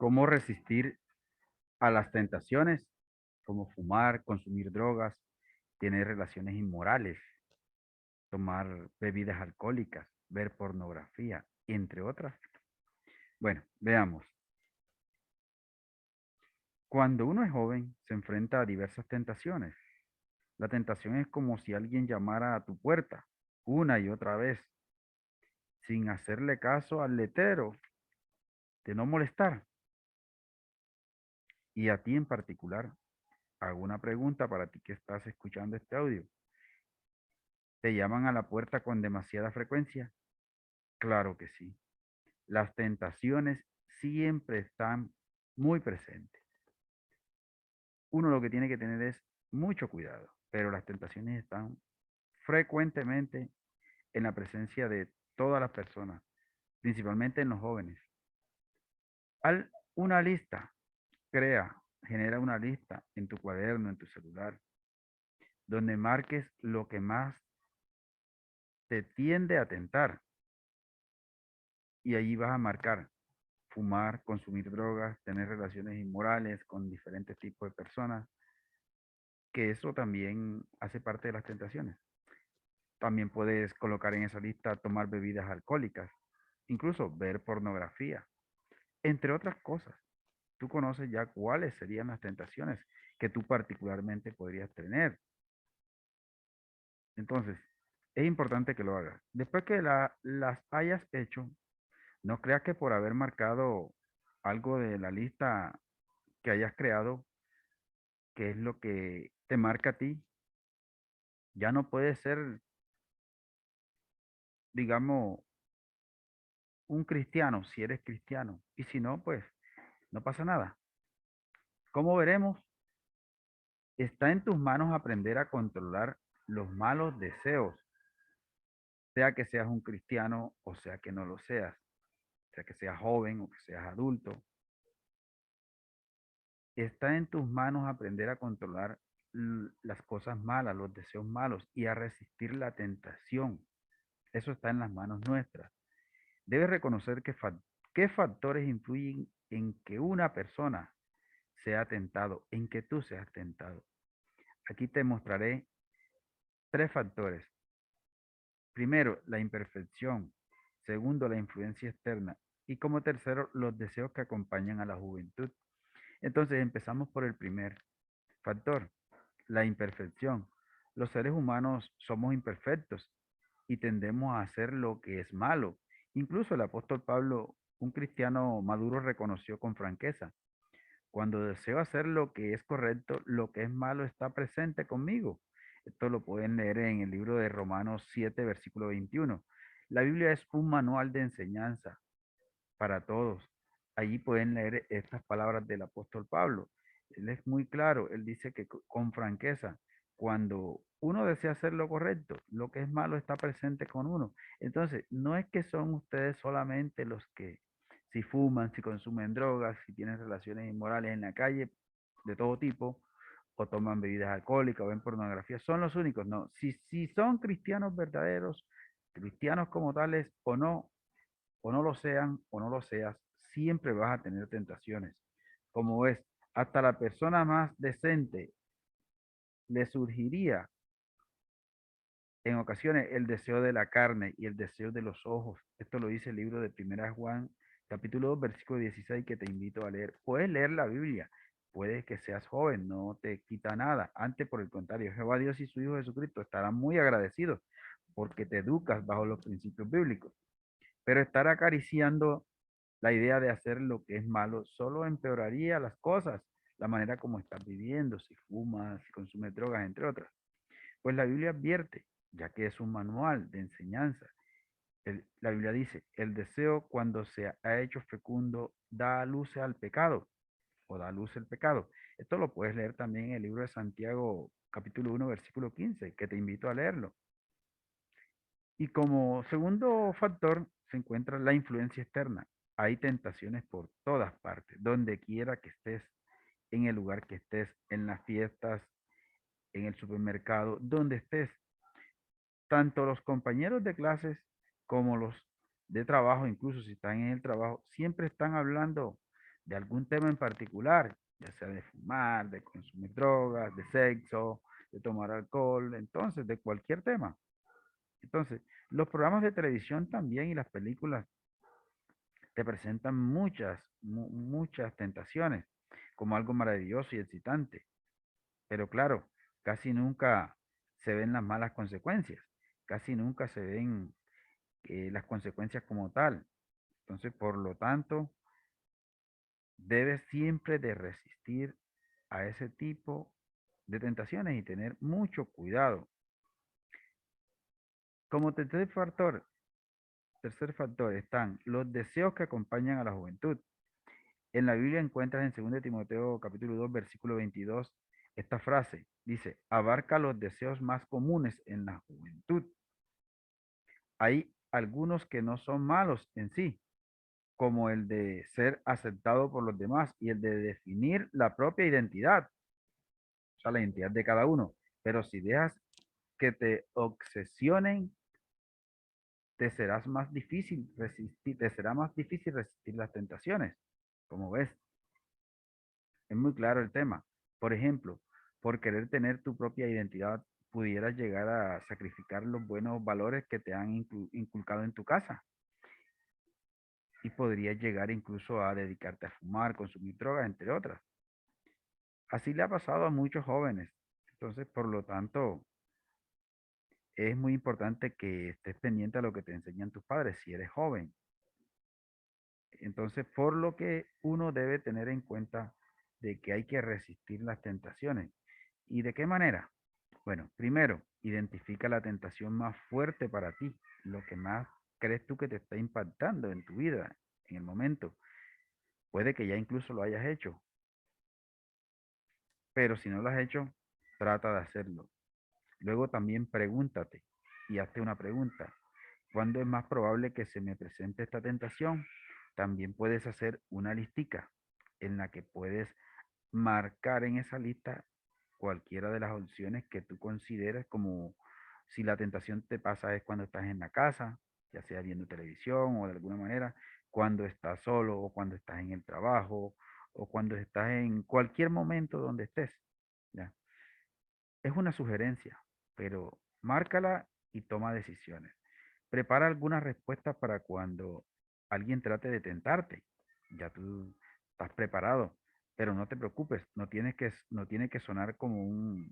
¿Cómo resistir a las tentaciones? Como fumar, consumir drogas, tener relaciones inmorales, tomar bebidas alcohólicas, ver pornografía, entre otras. Bueno, veamos. Cuando uno es joven, se enfrenta a diversas tentaciones. La tentación es como si alguien llamara a tu puerta una y otra vez, sin hacerle caso al letrero de no molestar. Y a ti en particular, hago una pregunta para ti que estás escuchando este audio. ¿Te llaman a la puerta con demasiada frecuencia? Claro que sí. Las tentaciones siempre están muy presentes. Uno lo que tiene que tener es mucho cuidado, pero las tentaciones están frecuentemente en la presencia de todas las personas, principalmente en los jóvenes. Una lista, genera una lista en tu cuaderno, en tu celular, donde marques lo que más te tiende a tentar y allí vas a marcar fumar, consumir drogas, tener relaciones inmorales con diferentes tipos de personas, que eso también hace parte de las tentaciones. También puedes colocar en esa lista tomar bebidas alcohólicas, incluso ver pornografía, entre otras cosas. Tú conoces ya cuáles serían las tentaciones que tú particularmente podrías tener. Entonces, es importante que lo hagas. Después que las hayas hecho, no creas que por haber marcado algo de la lista que hayas creado, que es lo que te marca a ti, ya no puede ser, digamos, un cristiano si eres cristiano. Y si no, pues no pasa nada. Como veremos, está en tus manos aprender a controlar los malos deseos, sea que seas un cristiano o sea que no lo seas, sea que seas joven o que seas adulto. Está en tus manos aprender a controlar las cosas malas, los deseos malos y a resistir la tentación. Eso está en las manos nuestras. Debes reconocer qué factores influyen en que una persona sea tentado, en que tú seas tentado. Aquí te mostraré tres factores. Primero, la imperfección. Segundo, la influencia externa. Y como tercero, los deseos que acompañan a la juventud. Entonces empezamos por el primer factor, la imperfección. Los seres humanos somos imperfectos y tendemos a hacer lo que es malo. Incluso el apóstol Pablo, un cristiano maduro, reconoció con franqueza: cuando deseo hacer lo que es correcto, lo que es malo está presente conmigo. Esto lo pueden leer en el libro de Romanos 7, versículo 21. La Biblia es un manual de enseñanza para todos. Allí pueden leer estas palabras del apóstol Pablo. Él es muy claro, él dice que con franqueza, cuando uno desea hacer lo correcto, lo que es malo está presente con uno. Entonces, no es que son ustedes solamente los que si fuman, si consumen drogas, si tienen relaciones inmorales en la calle de todo tipo, o toman bebidas alcohólicas o ven pornografía, son los únicos. No, si son cristianos verdaderos, cristianos como tales o no lo sean o no lo seas, siempre vas a tener tentaciones. Como ves, hasta la persona más decente le surgiría en ocasiones el deseo de la carne y el deseo de los ojos. Esto lo dice el libro de Primera Juan, capítulo 2, versículo 16, que te invito a leer. Puedes leer la Biblia, puedes que seas joven, no te quita nada. Antes, por el contrario, Jehová Dios y su Hijo Jesucristo estarán muy agradecidos porque te educas bajo los principios bíblicos. Pero estar acariciando la idea de hacer lo que es malo solo empeoraría las cosas, la manera como estás viviendo, si fumas, si consumes drogas, entre otras. Pues la Biblia advierte, ya que es un manual de enseñanza. La Biblia dice, el deseo cuando se ha hecho fecundo da a luz al pecado o da a luz el pecado. Esto lo puedes leer también en el libro de Santiago, capítulo 1, versículo 15, que te invito a leerlo. Y como segundo factor se encuentra la influencia externa. Hay tentaciones por todas partes, donde quiera que estés, en el lugar que estés, en las fiestas, en el supermercado, donde estés. Tanto los compañeros de clases como los de trabajo, incluso si están en el trabajo, siempre están hablando de algún tema en particular, ya sea de fumar, de consumir drogas, de sexo, de tomar alcohol, entonces, de cualquier tema. Entonces, los programas de televisión también y las películas te presentan muchas tentaciones como algo maravilloso y excitante. Pero claro, casi nunca se ven las malas consecuencias, casi nunca se ven las consecuencias como tal. Entonces, por lo tanto, debes siempre de resistir a ese tipo de tentaciones y tener mucho cuidado. Como tercer factor están los deseos que acompañan a la juventud. En la Biblia encuentras en 2 Timoteo capítulo 2 versículo 22 esta frase. Dice, abarca los deseos más comunes en la juventud. Hay algunos que no son malos en sí, como el de ser aceptado por los demás y el de definir la propia identidad, o sea, la identidad de cada uno. Pero si dejas que te obsesionen, te será más difícil resistir las tentaciones. Como ves, es muy claro el tema. Por ejemplo, por querer tener tu propia identidad, pudieras llegar a sacrificar los buenos valores que te han inculcado en tu casa y podrías llegar incluso a dedicarte a fumar, consumir drogas, entre otras. Así le ha pasado a muchos jóvenes. Entonces, por lo tanto, es muy importante que estés pendiente a lo que te enseñan tus padres si eres joven. Entonces, por lo que uno debe tener en cuenta de que hay que resistir las tentaciones. ¿Y de qué manera? Bueno, primero, identifica la tentación más fuerte para ti, lo que más crees tú que te está impactando en tu vida en el momento. Puede que ya incluso lo hayas hecho, pero si no lo has hecho, trata de hacerlo. Luego también pregúntate y hazte una pregunta. ¿Cuándo es más probable que se me presente esta tentación? También puedes hacer una listica en la que puedes marcar en esa lista cualquiera de las opciones que tú consideres como si la tentación te pasa es cuando estás en la casa, ya sea viendo televisión o de alguna manera, cuando estás solo o cuando estás en el trabajo o cuando estás en cualquier momento donde estés. ¿Ya? Es una sugerencia, pero márcala y toma decisiones. Prepara algunas respuestas para cuando alguien trate de tentarte. Ya tú estás preparado, pero no te preocupes, no tiene que sonar como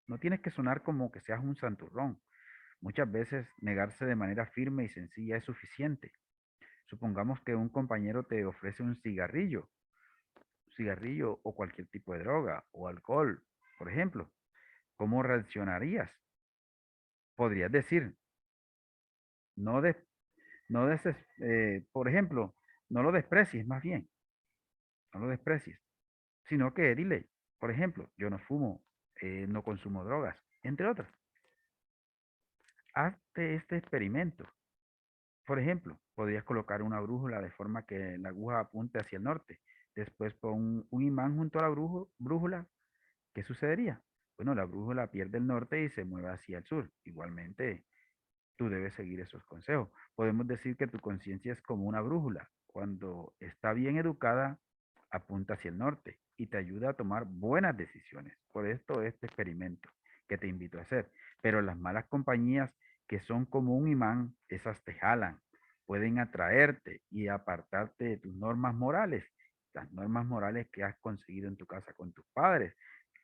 no tienes que sonar como que seas un santurrón. Muchas veces negarse de manera firme y sencilla es suficiente. Supongamos que un compañero te ofrece un cigarrillo o cualquier tipo de droga o alcohol, por ejemplo. ¿Cómo reaccionarías? Podrías decir, no, no por ejemplo, no lo desprecies, más bien, no lo desprecies, sino que dile, por ejemplo, yo no fumo, no consumo drogas, entre otras. Hazte este experimento. Por ejemplo, podrías colocar una brújula de forma que la aguja apunte hacia el norte. Después pon un imán junto a la brújula. ¿Qué sucedería? Bueno, la brújula pierde el norte y se mueve hacia el sur. Igualmente, tú debes seguir esos consejos. Podemos decir que tu conciencia es como una brújula. Cuando está bien educada, apunta hacia el norte y te ayuda a tomar buenas decisiones. Por esto, este experimento que te invito a hacer. Pero las malas compañías que son como un imán, esas te jalan, pueden atraerte y apartarte de tus normas morales, las normas morales que has conseguido en tu casa con tus padres,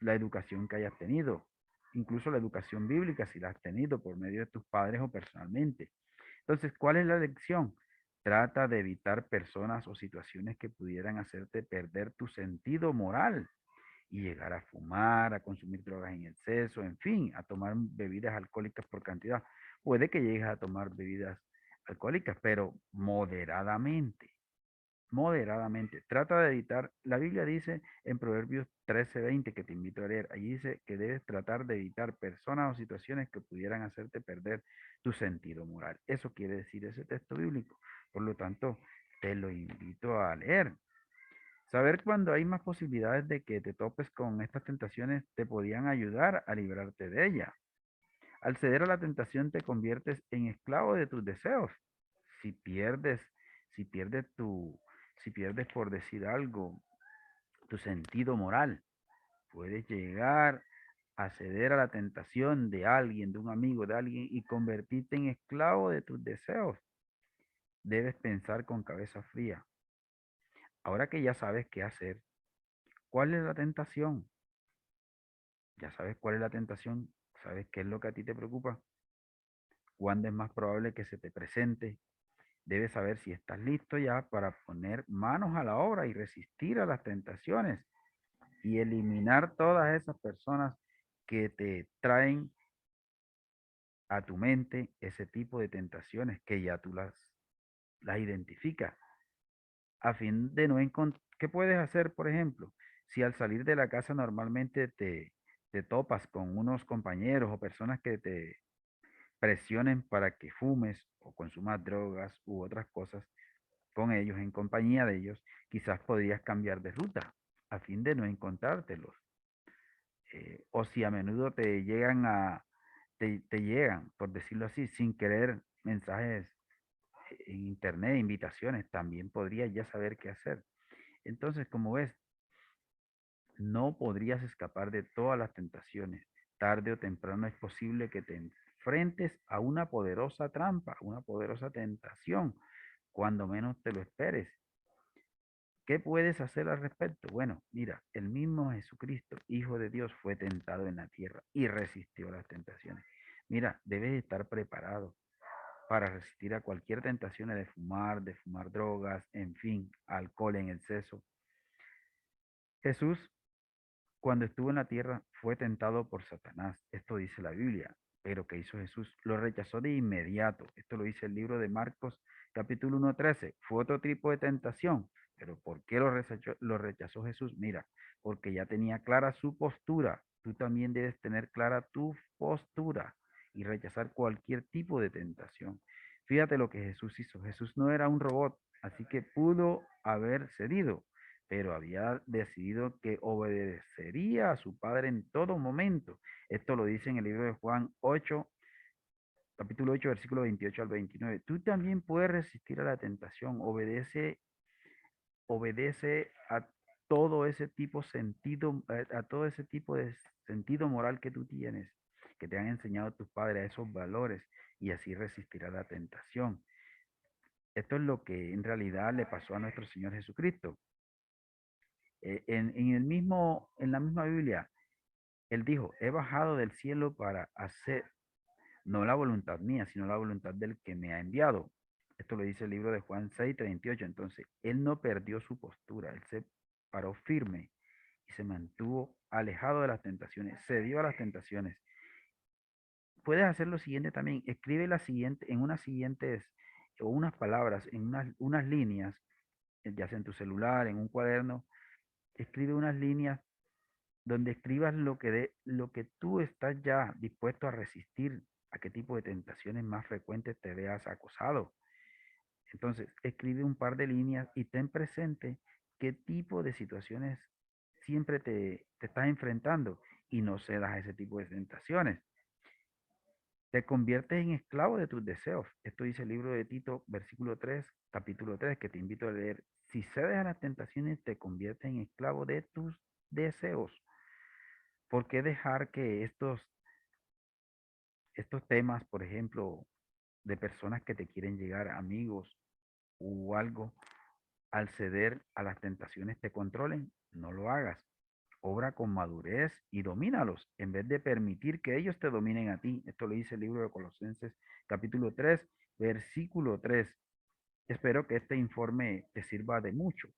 la educación que hayas tenido, incluso la educación bíblica si la has tenido por medio de tus padres o personalmente. Entonces, ¿cuál es la lección? Trata de evitar personas o situaciones que pudieran hacerte perder tu sentido moral y llegar a fumar, a consumir drogas en exceso, en fin, a tomar bebidas alcohólicas por cantidad. Puede que llegues a tomar bebidas alcohólicas, pero moderadamente, moderadamente. Trata de evitar, la Biblia dice en Proverbios 13:20 que te invito a leer, allí dice que debes tratar de evitar personas o situaciones que pudieran hacerte perder tu sentido moral. Eso quiere decir ese texto bíblico. Por lo tanto, te lo invito a leer. Saber cuando hay más posibilidades de que te topes con estas tentaciones te podían ayudar a librarte de ellas. Al ceder a la tentación te conviertes en esclavo de tus deseos. Si pierdes, si pierdes si pierdes, por decir algo, tu sentido moral, puedes llegar a ceder a la tentación de alguien, de un amigo, de alguien y convertirte en esclavo de tus deseos. Debes pensar con cabeza fría. Ahora que ya sabes qué hacer, ¿cuál es la tentación? Ya sabes cuál es la tentación, sabes qué es lo que a ti te preocupa, cuándo es más probable que se te presente. Debes saber si estás listo ya para poner manos a la obra y resistir a las tentaciones y eliminar todas esas personas que te traen a tu mente ese tipo de tentaciones que ya tú las identificas. A fin de no encontrar, ¿qué puedes hacer, por ejemplo? Si al salir de la casa normalmente te topas con unos compañeros o personas que te presionen para que fumes o consumas drogas u otras cosas con ellos, en compañía de ellos, quizás podrías cambiar de ruta a fin de no encontrártelos. O si a menudo te llegan, por decirlo así, sin querer, mensajes en internet, invitaciones, también podrías ya saber qué hacer. Entonces, como ves, no podrías escapar de todas las tentaciones. Tarde o temprano es posible que te enfrentes a una poderosa trampa, una poderosa tentación, cuando menos te lo esperes. ¿Qué puedes hacer al respecto? Bueno, mira, el mismo Jesucristo, Hijo de Dios, fue tentado en la tierra y resistió las tentaciones. Mira, debes estar preparado para resistir a cualquier tentación de fumar drogas, en fin, alcohol en exceso. Jesús, cuando estuvo en la tierra, fue tentado por Satanás. Esto dice la Biblia. Pero ¿qué hizo Jesús? Lo rechazó de inmediato. Esto lo dice el libro de Marcos, capítulo 1:13. Fue otro tipo de tentación. Pero ¿por qué lo rechazó Jesús? Mira, porque ya tenía clara su postura. Tú también debes tener clara tu postura y rechazar cualquier tipo de tentación. Fíjate lo que Jesús hizo. Jesús no era un robot, así que pudo haber cedido, pero había decidido que obedecería a su Padre en todo momento. Esto lo dice en el libro de Juan 8, capítulo 8, versículo 28 al 29. Tú también puedes resistir a la tentación. Obedece a todo ese tipo sentido, a todo ese tipo de sentido moral que tú tienes, que te han enseñado tus padres, a esos valores, y así resistirá la tentación. Esto es lo que en realidad le pasó a nuestro Señor Jesucristo. En la misma Biblia, Él dijo, he bajado del cielo para hacer no la voluntad mía, sino la voluntad del que me ha enviado. Esto lo dice el libro de Juan 6:38. Entonces, Él no perdió su postura, Él se paró firme y se mantuvo alejado de las tentaciones, cedió a las tentaciones. Puedes hacer lo siguiente también, escribe la siguiente, en unas siguientes, o unas palabras, en unas líneas, ya sea en tu celular, en un cuaderno, escribe unas líneas donde escribas lo que tú estás ya dispuesto a resistir, a qué tipo de tentaciones más frecuentes te veas acosado. Entonces, escribe un par de líneas y ten presente qué tipo de situaciones siempre te estás enfrentando y no cedas a ese tipo de tentaciones. Te conviertes en esclavo de tus deseos. Esto dice el libro de Tito, versículo 3, capítulo 3, que te invito a leer. Si cedes a las tentaciones, te conviertes en esclavo de tus deseos. ¿Por qué dejar que estos temas, por ejemplo, de personas que te quieren llegar, amigos o algo, al ceder a las tentaciones te controlen? No lo hagas. Obra con madurez y domínalos en vez de permitir que ellos te dominen a ti. Esto lo dice el libro de Colosenses capítulo 3, versículo 3. Espero que este informe te sirva de mucho.